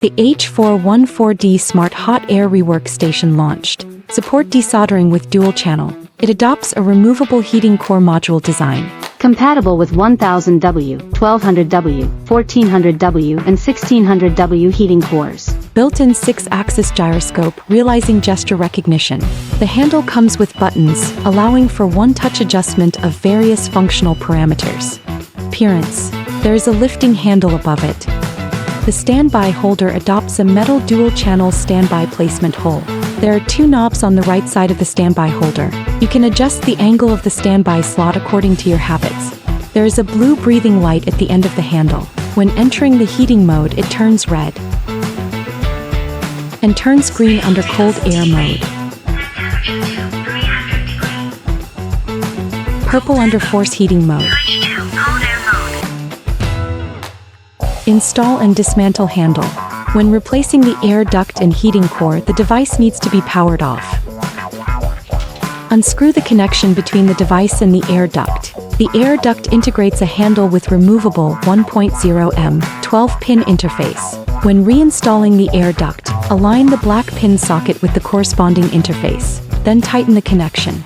The H414D Smart Hot Air Rework Station launched. Support desoldering with dual channel. It adopts a removable heating core module design. Compatible with 1000W, 1200W, 1400W and 1600W heating cores. Built-in 6-axis gyroscope, realizing gesture recognition. The handle comes with buttons, allowing for one-touch adjustment of various functional parameters. Appearance. There is a lifting handle above it. The standby holder adopts a metal dual-channel standby placement hole. There are 2 knobs on the right side of the standby holder. You can adjust the angle of the standby slot according to your habits. There is a blue breathing light at the end of the handle. When entering the heating mode, it turns red and turns green under cold air mode. Purple under force heating mode. Install and dismantle handle. When replacing the air duct and heating core, the device needs to be powered off. Unscrew the connection between the device and the air duct. The air duct integrates a handle with removable 1.0M 12-pin interface. When reinstalling the air duct, align the black pin socket with the corresponding interface, then tighten the connection.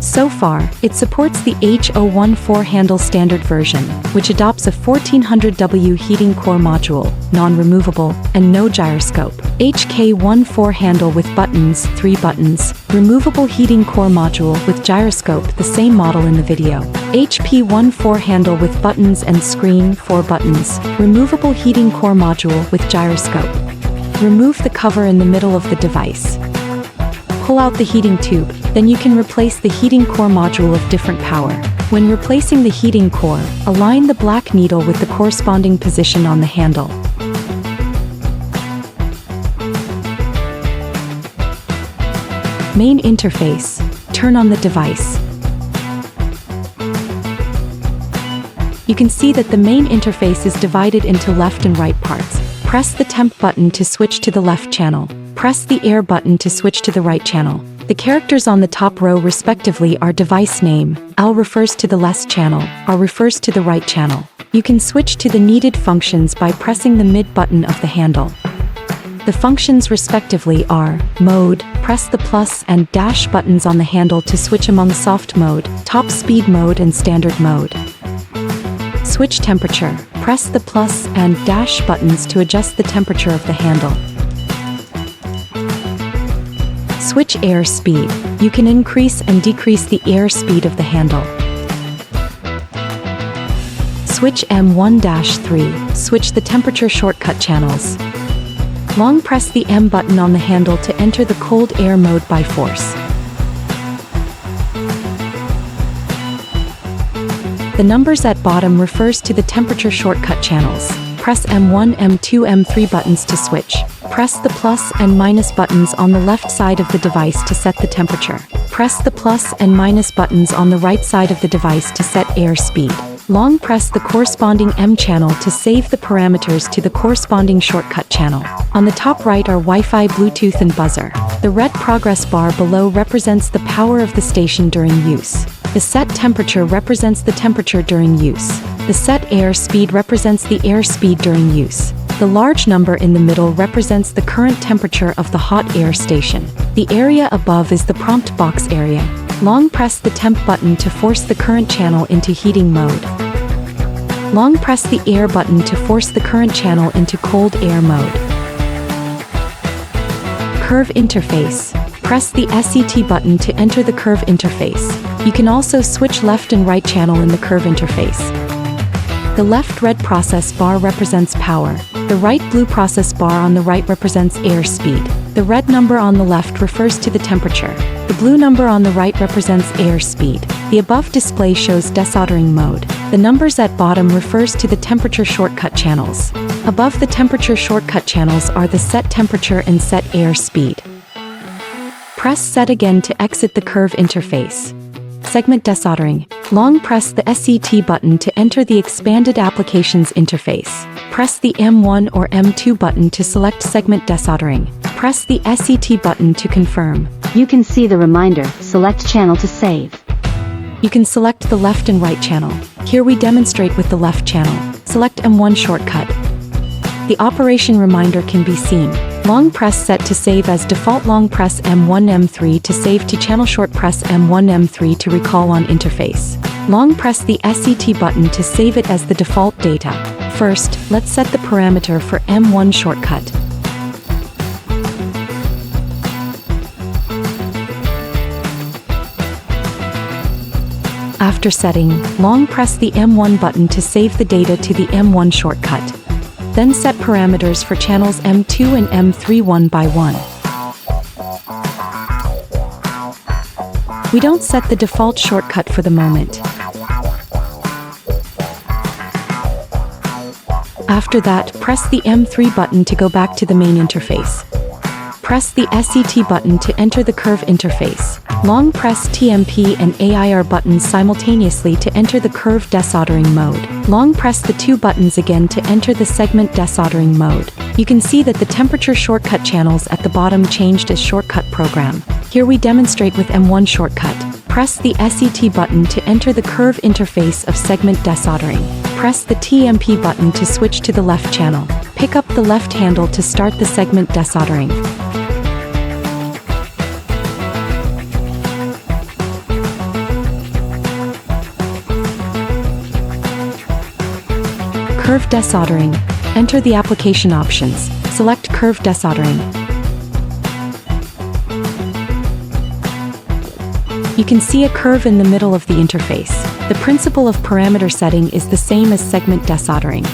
So far, it supports the H014 handle standard version, which adopts a 1400W heating core module, non-removable, and no gyroscope. HK14 handle with buttons, 3 buttons, removable heating core module with gyroscope, the same model in the video. HP14 handle with buttons and screen, 4 buttons, removable heating core module with gyroscope. Remove the cover in the middle of the device. Pull out the heating tube, then you can replace the heating core module of different power. When replacing the heating core, align the black needle with the corresponding position on the handle. Main interface. Turn on the device. You can see that the main interface is divided into left and right parts. Press the temp button to switch to the left channel. Press the air button to switch to the right channel. The characters on the top row respectively are device name. L refers to the left channel, R refers to the right channel. You can switch to the needed functions by pressing the mid button of the handle. The functions respectively are mode, press the plus and dash buttons on the handle to switch among soft mode, top speed mode and standard mode. Switch temperature, press the plus and dash buttons to adjust the temperature of the handle. Switch air speed. You can increase and decrease the air speed of the handle. Switch M1-3. Switch the temperature shortcut channels. Long press the M button on the handle to enter the cold air mode by force. The numbers at bottom refers to the temperature shortcut channels. Press M1, M2, M3 buttons to switch. Press the plus and minus buttons on the left side of the device to set the temperature. Press the plus and minus buttons on the right side of the device to set air speed. Long press the corresponding M channel to save the parameters to the corresponding shortcut channel. On the top right are Wi-Fi, Bluetooth and buzzer. The red progress bar below represents the power of the station during use. The set temperature represents the temperature during use. The set air speed represents the air speed during use. The large number in the middle represents the current temperature of the hot air station. The area above is the prompt box area. Long press the temp button to force the current channel into heating mode. Long press the air button to force the current channel into cold air mode. Curve interface. Press the SET button to enter the curve interface. You can also switch left and right channel in the curve interface. The left red process bar represents power. The right blue process bar on the right represents air speed. The red number on the left refers to the temperature. The blue number on the right represents air speed. The above display shows desoldering mode. The numbers at bottom refers to the temperature shortcut channels. Above the temperature shortcut channels are the set temperature and set air speed. Press set again to exit the curve interface. Segment desoldering. Long press the SET button to enter the expanded applications interface. Press the M1 or M2 button to select segment desoldering. Press the SET button to confirm. You can see the reminder, select channel to save. You can select the left and right channel. Here we demonstrate with the left channel. Select M1 shortcut. the operation reminder can be seen. Long press set to save as default. Long press M1 M3 to save to channel. Short press M1 M3 to recall on interface. Long press the SET button to save it as the default data. First, let's set the parameter for M1 shortcut. After setting, long press the M1 button to save the data to the M1 shortcut. Then set parameters for channels M2 and M3 one by one. We don't set the default shortcut for the moment. After that, press the M3 button to go back to the main interface. Press the SET button to enter the curve interface. Long press TMP and AIR buttons simultaneously to enter the curve desoldering mode. Long press the two buttons again to enter the segment desoldering mode. You can see that the temperature shortcut channels at the bottom changed as shortcut program. Here we demonstrate with M1 shortcut. Press the SET button to enter the curve interface of segment desoldering. Press the TMP button to switch to the left channel. Pick up the left handle to start the segment desoldering. Curve desoldering. Enter the application options. Select curve desoldering. You can see a curve in the middle of the interface. The principle of parameter setting is the same as segment desoldering.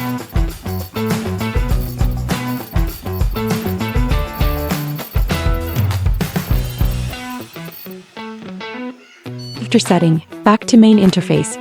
After setting, back to main interface.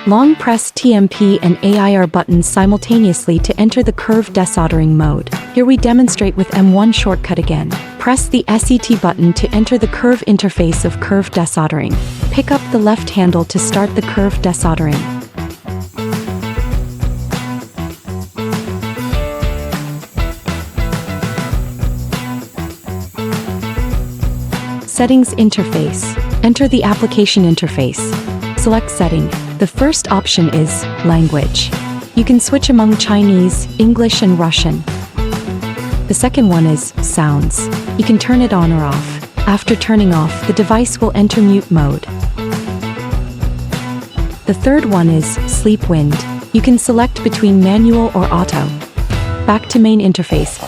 Long press TMP and AIR buttons simultaneously to enter the curve desoldering mode. Here we demonstrate with M1 shortcut again. Press the SET button to enter the curve interface of curve desoldering. Pick up the left handle to start the curve desoldering. Settings interface. Enter the application interface. Select setting. The first option is language. You can switch among Chinese, English, and Russian. The second one is sounds. You can turn it on or off. After turning off, the device will enter mute mode. The third one is sleep wind. You can select between manual or auto. Back to main interface.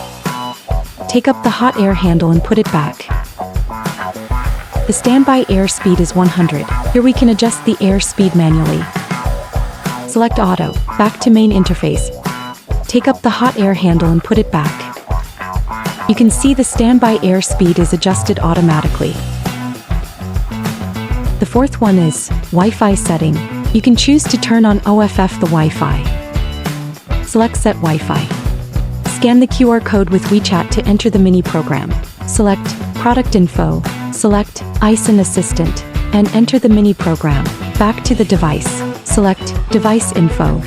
Take up the hot air handle and put it back. The standby air speed is 100. Here we can adjust the air speed manually. Select auto. Back to main interface. Take up the hot air handle and put it back. You can see the standby air speed is adjusted automatically. The fourth one is Wi-Fi setting. You can choose to turn on OFF the Wi-Fi. Select set Wi-Fi. Scan the QR code with WeChat to enter the mini program. Select product info. Select AiXun Assistant and enter the mini program. Back to the device. Select device info.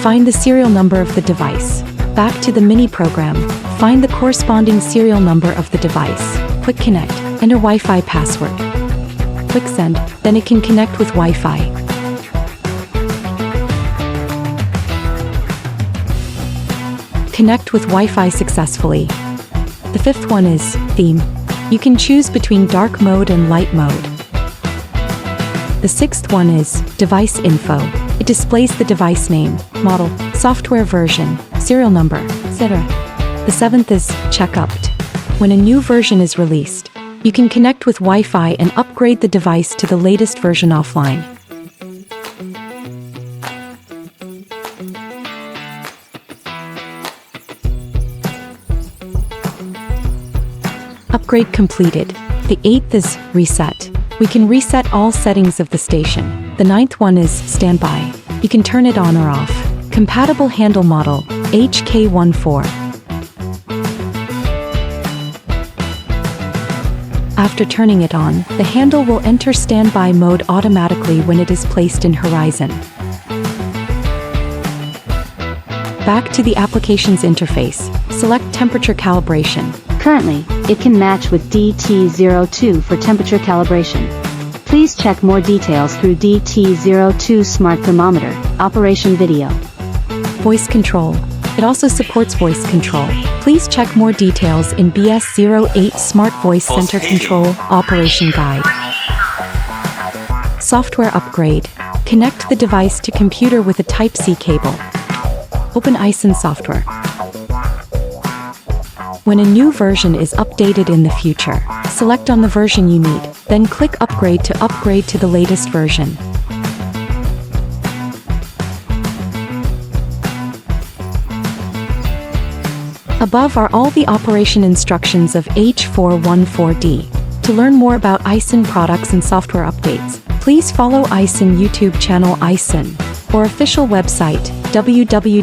Find the serial number of the device. Back to the mini program. Find the corresponding serial number of the device. Click connect. Enter Wi-Fi password. Click send. Then it can connect with Wi-Fi. Connect with Wi-Fi successfully. The fifth one is theme. You can choose between dark mode and light mode. The sixth one is device info. It displays the device name, model, software version, serial number, etc. The seventh is checkup. When a new version is released, you can connect with Wi-Fi and upgrade the device to the latest version offline. Upgrade completed. The eighth is reset. We can reset all settings of the station. The ninth one is standby. You can turn it on or off. Compatible handle model, HK14. After turning it on, the handle will enter standby mode automatically when it is placed in horizon. Back to the applications interface. Select temperature calibration. Currently, it can match with DT02 for temperature calibration. Please check more details through DT02 Smart Thermometer, Operation Video. Voice control. It also supports voice control. Please check more details in BS08 Smart Voice Center Control Operation Guide. Software upgrade. Connect the device to computer with a Type-C cable. Open AiXun software. When a new version is updated in the future, select on the version you need, then click Upgrade to the latest version. Above are all the operation instructions of H414D. To learn more about AiXun products and software updates, please follow AiXun YouTube channel AiXun or official website www.aixun.com.